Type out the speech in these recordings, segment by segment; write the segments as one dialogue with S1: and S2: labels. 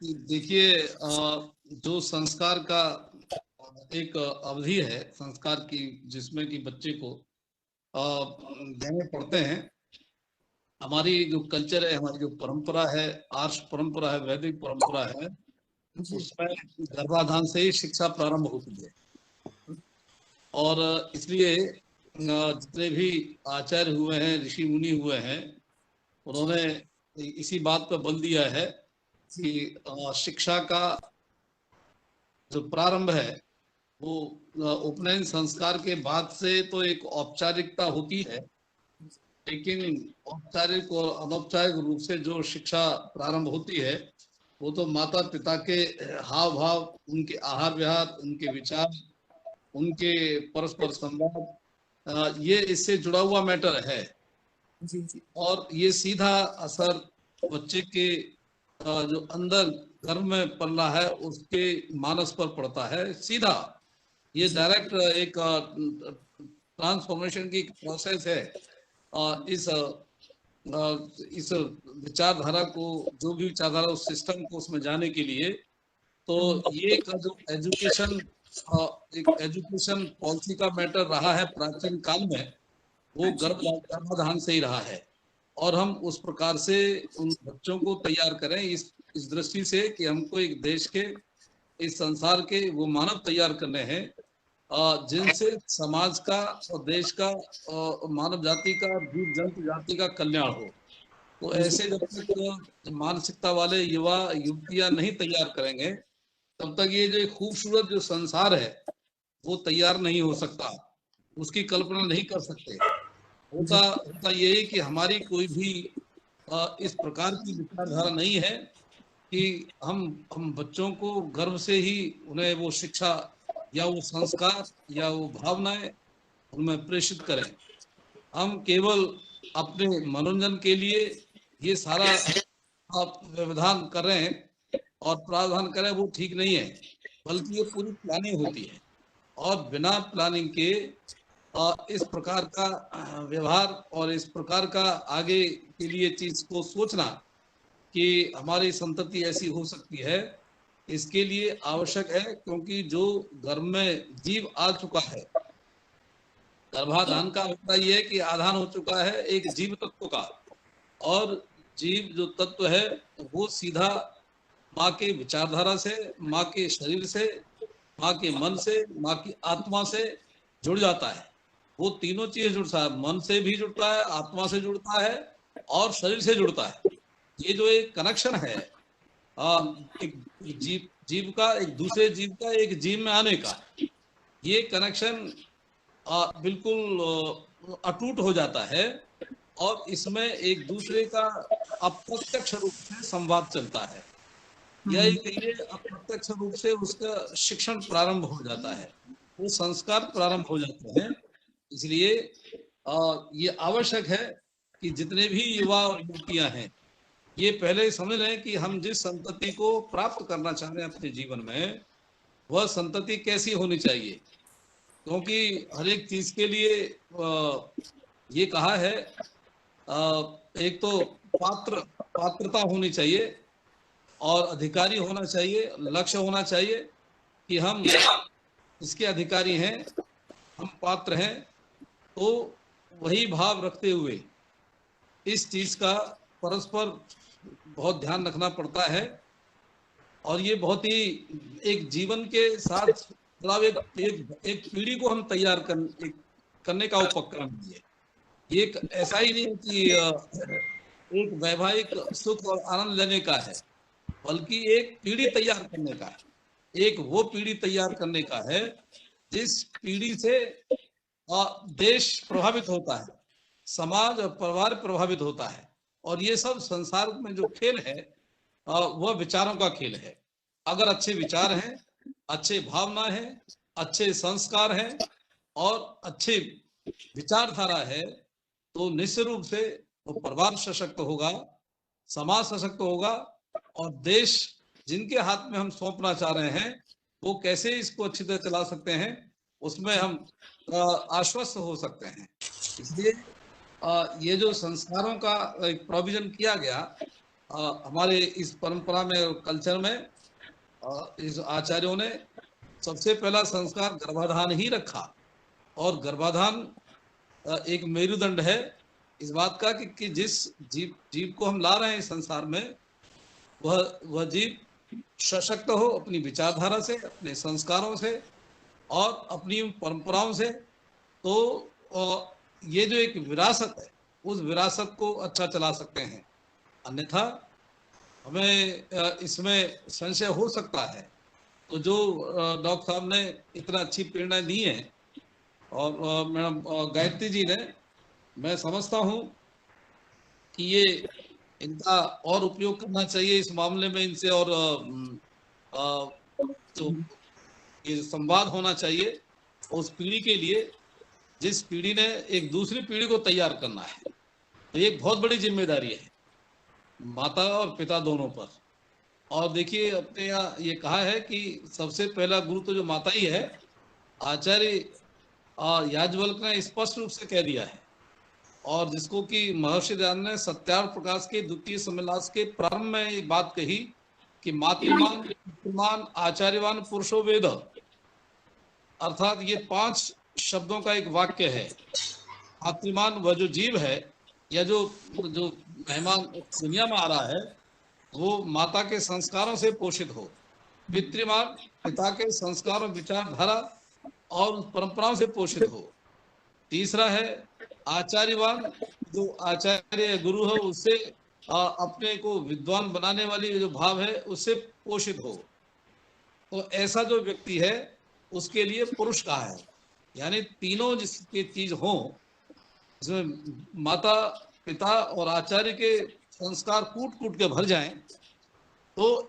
S1: देखिए, जो संस्कार का एक अवधि है संस्कार की, जिसमें कि बच्चे को गहने पढ़ते हैं। हमारी जो कल्चर है, हमारी जो परंपरा है, आर्ष परंपरा है, वैदिक परंपरा है,
S2: जी।
S1: उसमें गर्भाधान से ही शिक्षा प्रारंभ होती है। और इसलिए जितने भी आचार्य हुए हैं, ऋषि मुनि हुए हैं, उन्होंने इसी बात पर बल दिया है कि शिक्षा का जो प्रारंभ है वो उपनयन संस्कार के बाद से तो एक औपचारिकता होती है, लेकिन औपचारिक और अनौपचारिक रूप से जो शिक्षा प्रारंभ होती है वो तो माता पिता के हाव भाव, उनके आहार विहार, उनके विचार, उनके परस्पर संवाद, ये इससे जुड़ा हुआ मैटर है।
S2: जी जी।
S1: और ये सीधा असर बच्चे के जो अंदर गर्भ में पल रहा है उसके मानस पर पड़ता है सीधा। ये
S2: जी
S1: डायरेक्ट एक ट्रांसफॉर्मेशन की प्रोसेस है। इस विचारधारा को, जो भी विचारधारा, उस सिस्टम को उसमें जाने के लिए, तो ये का जो एजुकेशन, एक एजुकेशन पॉलिसी का मैटर रहा है प्राचीन काल में, वो गर्भाधान से ही रहा है। और हम उस प्रकार से उन बच्चों को तैयार करें इस दृष्टि से कि हमको एक देश के, इस संसार के वो मानव तैयार करने हैं जिनसे समाज का और देश का, मानव जाति का, जीव जंतु जाति का कल्याण हो। तो
S2: जी
S1: ऐसे जब तक मानसिकता वाले युवा युवतियां नहीं तैयार करेंगे, तब तक ये जो खूबसूरत जो संसार है वो तैयार नहीं हो सकता, उसकी कल्पना नहीं कर सकते। होता
S2: जी
S1: होता यही कि हमारी कोई भी इस प्रकार की विचारधारा नहीं है कि हम बच्चों को गर्भ से ही उन्हें वो शिक्षा या वो संस्कार या वो भावनाएं उनमें प्रेषित करें। हम केवल अपने मनोरंजन के लिए ये सारा आप व्यवधान कर रहे हैं और प्रावधान करें, वो ठीक नहीं है। बल्कि ये पूरी प्लानिंग होती है, और बिना प्लानिंग के इस प्रकार का व्यवहार और इस प्रकार का आगे के लिए चीज को सोचना कि हमारी संतति ऐसी हो सकती है, इसके लिए आवश्यक है। क्योंकि जो गर्भ में जीव आ चुका है, गर्भाधान का होता यह है कि आधान हो चुका है एक जीव तत्व का। और जीव जो तत्व है वो सीधा माँ के विचारधारा से, माँ के शरीर से, माँ के मन से, माँ की आत्मा से जुड़ जाता है। वो तीनों चीज जुड़ता है, मन से भी जुड़ता है, आत्मा से जुड़ता है और शरीर से जुड़ता है। ये जो एक कनेक्शन है एक जीव जीव का एक दूसरे जीव का एक जीव में आने का, ये कनेक्शन बिल्कुल अटूट हो जाता है। और इसमें एक दूसरे का अप्रत्यक्ष रूप से संवाद चलता है, या ये कहिए अप्रत्यक्ष रूप से उसका शिक्षण प्रारंभ हो जाता है, वो संस्कार प्रारंभ हो जाते हैं। इसलिए ये आवश्यक है कि जितने भी युवा और युवतियां हैं, ये पहले समझ लें कि हम जिस संतति को प्राप्त करना चाह रहे हैं अपने जीवन में, वह संतति कैसी होनी चाहिए। क्योंकि हर एक चीज के लिए ये कहा है, एक तो पात्रता होनी चाहिए, और अधिकारी होना चाहिए, लक्ष्य होना चाहिए कि हम इसके अधिकारी हैं, हम पात्र हैं। तो वही भाव रखते हुए इस चीज का परस्पर बहुत ध्यान रखना पड़ता है। और ये बहुत ही एक जीवन के साथ जुड़ा हुआ एक पीढ़ी को हम तैयार करने का उपक्रम है। ये एक ऐसा ही नहीं कि एक वैवाहिक सुख और आनंद लेने का है, बल्कि एक पीढ़ी तैयार करने का है। एक वो पीढ़ी तैयार करने का है जिस पीढ़ी से देश प्रभावित होता है, समाज और परिवार प्रभावित होता है। और ये सब संसार में जो खेल है वह विचारों का खेल है। अगर अच्छे विचार हैं, अच्छे भावना है, अच्छे संस्कार हैं और अच्छे विचारधारा है, तो निश्चित रूप से वो परिवार सशक्त होगा, समाज सशक्त होगा। और देश जिनके हाथ में हम सौंपना चाह रहे हैं, वो कैसे इसको अच्छी तरह चला सकते हैं, उसमें हम आश्वस्त हो सकते हैं। इसलिए ये जो संस्कारों का एक प्रोविजन किया गया, हमारे इस परंपरा में और कल्चर में इस आचार्यों ने सबसे पहला संस्कार गर्भाधान ही रखा। और गर्भाधान एक मेरुदंड है इस बात का कि जिस जीव जीव को हम ला रहे हैं इस संसार में, वह जीव सशक्त हो अपनी विचारधारा से, अपने संस्कारों से और अपनी परंपराओं से। तो ये जो एक विरासत है, उस विरासत को अच्छा चला सकते हैं। अन्यथा हमें इसमें संशय हो सकता है। तो जो डॉक्टर साहब ने इतना अच्छी प्रेरणा दी है और मैडम गायत्री जी ने, मैं समझता हूँ कि ये इनका और उपयोग करना चाहिए इस मामले में इनसे। और जो ये संवाद होना चाहिए उस पीढ़ी के लिए जिस पीढ़ी ने एक दूसरी पीढ़ी को तैयार करना है। तो ये एक बहुत बड़ी जिम्मेदारी है माता और पिता दोनों पर। और देखिए अपने यहाँ ये कहा है कि सबसे पहला गुरु तो जो माता ही है। आचार्य याज्ञवल्क्य ने स्पष्ट रूप से कह दिया है, और जिसको कि महर्षि दयानंद ने सत्यार्थ प्रकाश के द्वितीय सम्मेलनास के प्रारंभ में ये बात कही कि मातृमान पितृमान आचार्यवान पुरुषो वेद। अर्थात ये 5 शब्दों का एक वाक्य है। मातृमान वह जो जीव है या जो जो मेहमान दुनिया में आ रहा है वो माता के संस्कारों से पोषित हो। पितृमान पिता के संस्कारों विचारधारा और परंपराओं से पोषित हो। तीसरा है आचार्यवान, जो आचार्य गुरु हो उससे अपने को विद्वान बनाने वाली जो भाव है उससे पोषित हो। तो ऐसा जो व्यक्ति है उसके लिए पुरुष कहा है। यानी तीनों जिसकी चीज हो, जिसमें माता पिता और आचार्य के संस्कार कूट कूट के भर जाएं, तो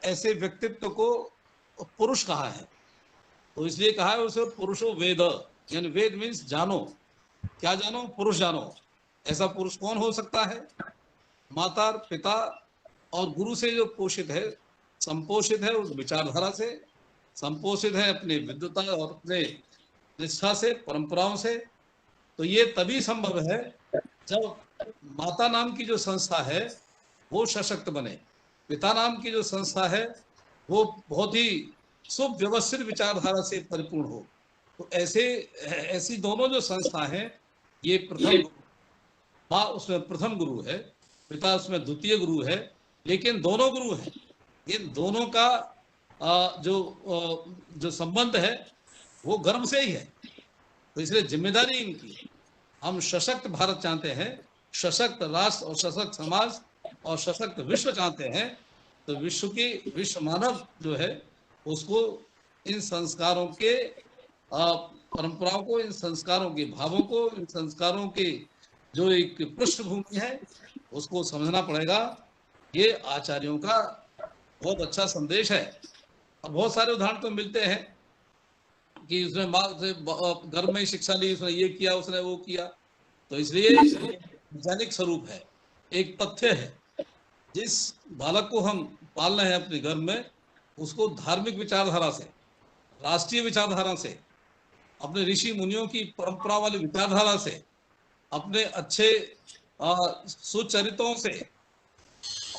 S1: ऐसे व्यक्तित्व को पुरुष कहा है। तो इसलिए कहा है उसे पुरुषो वेद, यानी वेद मीन्स जानो। क्या जानो? पुरुष जानो। ऐसा पुरुष कौन हो सकता है? माता पिता और गुरु से जो पोषित है, संपोषित है उस विचारधारा से, संपोषित है अपनी विद्वता और अपने निष्ठा से, परंपराओं से। तो ये तभी संभव है जब माता नाम की जो संस्था है वो सशक्त बने, पिता नाम की जो संस्था है वो बहुत ही सुव्यवस्थित विचारधारा से परिपूर्ण हो। तो ऐसी दोनों जो संस्था है, ये प्रथम माँ उसमें प्रथम गुरु है, पिता उसमें द्वितीय गुरु है, लेकिन दोनों गुरु हैं। इन दोनों का जो संबंध है वो गर्भ से ही है। तो इसलिए जिम्मेदारी इनकी। हम सशक्त भारत चाहते हैं, सशक्त राष्ट्र और सशक्त समाज और सशक्त विश्व चाहते हैं। तो विश्व मानव जो है उसको इन संस्कारों के परंपराओं को, इन संस्कारों के भावों को, इन संस्कारों के जो एक पृष्ठभूमि है उसको समझना पड़ेगा। ये आचार्यों का बहुत अच्छा संदेश है। और बहुत सारे उदाहरण तो मिलते हैं कि उसने माँ से घर में ही शिक्षा ली, उसने ये किया, उसने वो किया। तो इसलिए वैज्ञानिक स्वरूप है, एक तथ्य है। जिस बालक को हम पाल रहे हैं अपने घर में, उसको धार्मिक विचारधारा से, राष्ट्रीय विचारधारा से, अपने ऋषि मुनियों की परंपरा वाली विचारधारा से, अपने अच्छे सुचरितों से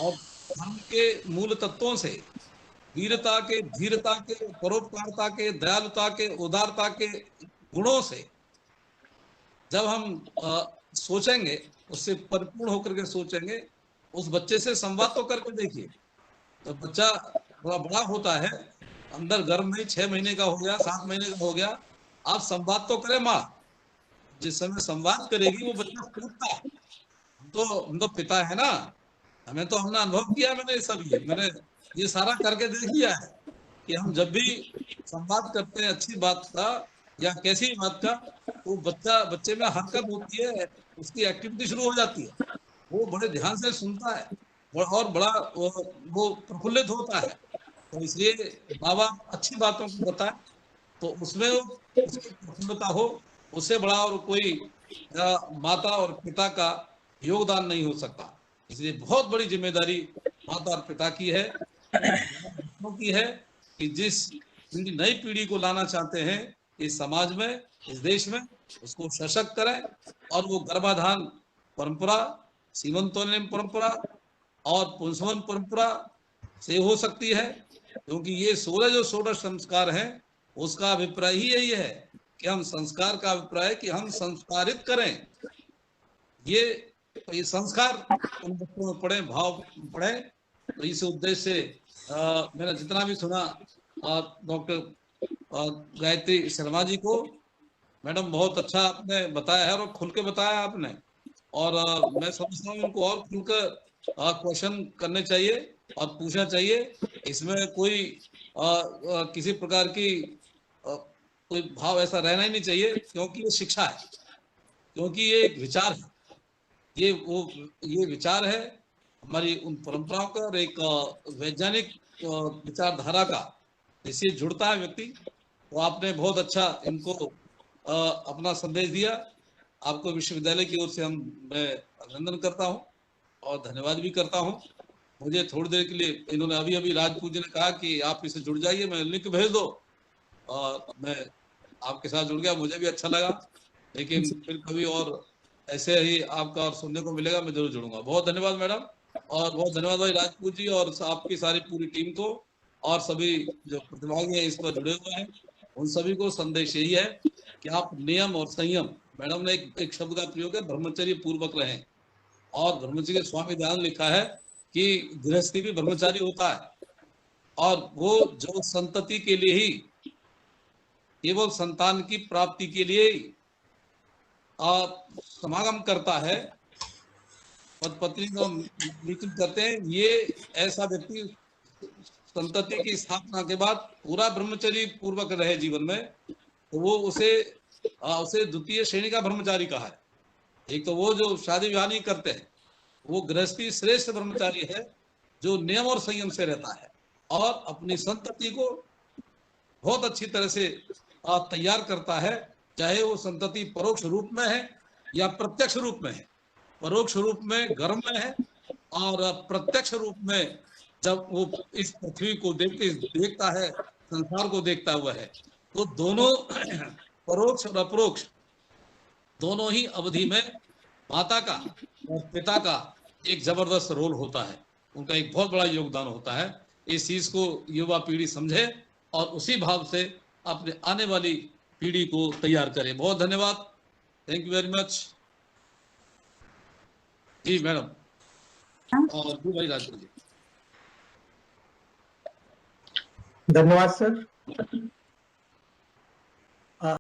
S1: और धर्म के मूल तत्वों से, वीरता के, धीरता के, परोपकारता के, दयालुता के, उदारता के गुणों से जब हम सोचेंगे, उससे परिपूर्ण होकर के सोचेंगे, उस बच्चे से संवाद तो करके देखिए। तो बच्चा थोड़ा बड़ा होता है, अंदर गर्भ में 6 महीने का हो गया, 7 महीने का हो गया, आप संवाद तो करें। माँ जिस समय संवाद करेगी वो बच्चा पूछता है। हम तो पिता है ना, हमें तो हमने अनुभव किया, मैंने ये सारा करके देख लिया है कि हम जब भी संवाद करते हैं अच्छी बात का या कैसी बात का, तो बच्चे में हरकत होती है, उसकी एक्टिविटी शुरू हो जाती है, वो बड़े ध्यान से सुनता है और बड़ा वो प्रफुल्लित होता है। तो इसलिए माँ बाप अच्छी बातों को बताए तो उसमें उसकी प्रफुल्लता हो, उससे बड़ा और कोई माता और पिता का योगदान नहीं हो सकता। इसलिए बहुत बड़ी जिम्मेदारी माता और पिता की है, की है कि जिस नई पीढ़ी को लाना चाहते हैं इस समाज में, इस देश में, उसको सशक्त करें और वो गर्भाधान परंपरा, सीमंतोन्नयन परंपरा और पुंसवन परंपरा से हो सकती है, क्योंकि ये 16 जो षोडश संस्कार हैं उसका अभिप्राय ही यही है कि हम संस्कार का अभिप्राय कि हम संस्कारित करें। ये संस्कार उन बच्चों में पढ़े, भाव पढ़े। तो इस उद्देश्य से मैंने जितना भी सुना डॉक्टर गायत्री शर्मा जी को, मैडम बहुत अच्छा आपने बताया है और खुल के बताया आपने। और मैं समझता हूँ इनको और खुलकर क्वेश्चन करने चाहिए और पूछना चाहिए। इसमें कोई किसी प्रकार की कोई भाव ऐसा रहना ही नहीं चाहिए, क्योंकि ये शिक्षा है, क्योंकि ये एक विचार है, ये विचार है हमारी उन परंपराओं का और एक वैज्ञानिक विचारधारा का, जिससे जुड़ता है व्यक्ति। तो आपने बहुत अच्छा इनको अपना संदेश दिया। आपको विश्वविद्यालय की ओर से मैं अभिनंदन करता हूं और धन्यवाद भी करता हूं। मुझे थोड़ी देर के लिए इन्होंने अभी राजपूत जी ने कहा कि आप इससे जुड़ जाइए, मैं लिंक भेज दो, और मैं आपके साथ जुड़ गया, मुझे भी अच्छा लगा। लेकिन फिर कभी और ऐसे ही आपका और सुनने को मिलेगा, मैं जरूर जुड़ूंगा। बहुत धन्यवाद मैडम, और बहुत धन्यवाद भाई राजपूत जी और आपकी सारी पूरी टीम को, और सभी जो प्रतिभागी हैं इस पर जुड़े हुए हैं, उन सभी को संदेश यही है कि आप नियम और संयम, मैडम ने एक शब्द का प्रयोग है, ब्रह्मचर्य पूर्वक रहें। और ब्रह्मचर्य स्वामी दयानंद लिखा है कि गृहस्थी भी ब्रह्मचारी होता है, और वो जो संतति के लिए ही, केवल संतान की प्राप्ति के लिए समागम करता है, पति पत्नी को मीटिंग करते हैं, ये ऐसा व्यक्ति संतति की स्थापना के बाद पूरा ब्रह्मचर्य पूर्वक रहे जीवन में, तो वो उसे द्वितीय श्रेणी का ब्रह्मचारी कहा है। एक तो वो जो शादी विवाह नहीं करते हैं, वो गृहस्थी श्रेष्ठ ब्रह्मचारी है, जो नियम और संयम से रहता है और अपनी संतति को बहुत अच्छी तरह से तैयार करता है, चाहे वो संतति परोक्ष रूप में है या प्रत्यक्ष रूप में है। परोक्ष रूप में गर्भ में है, और प्रत्यक्ष रूप में जब वो इस पृथ्वी को देखता है, संसार को देखता हुआ है, तो दोनों परोक्ष और अपरोक्ष दोनों ही अवधि में माता का और पिता का एक जबरदस्त रोल होता है, उनका एक बहुत बड़ा योगदान होता है। इस चीज को युवा पीढ़ी समझे और उसी भाव से अपने आने वाली पीढ़ी को तैयार करे। बहुत धन्यवाद, थैंक यू वेरी मच। जी मैडम और जी भाई राजपूत जी।
S3: धन्यवाद सर।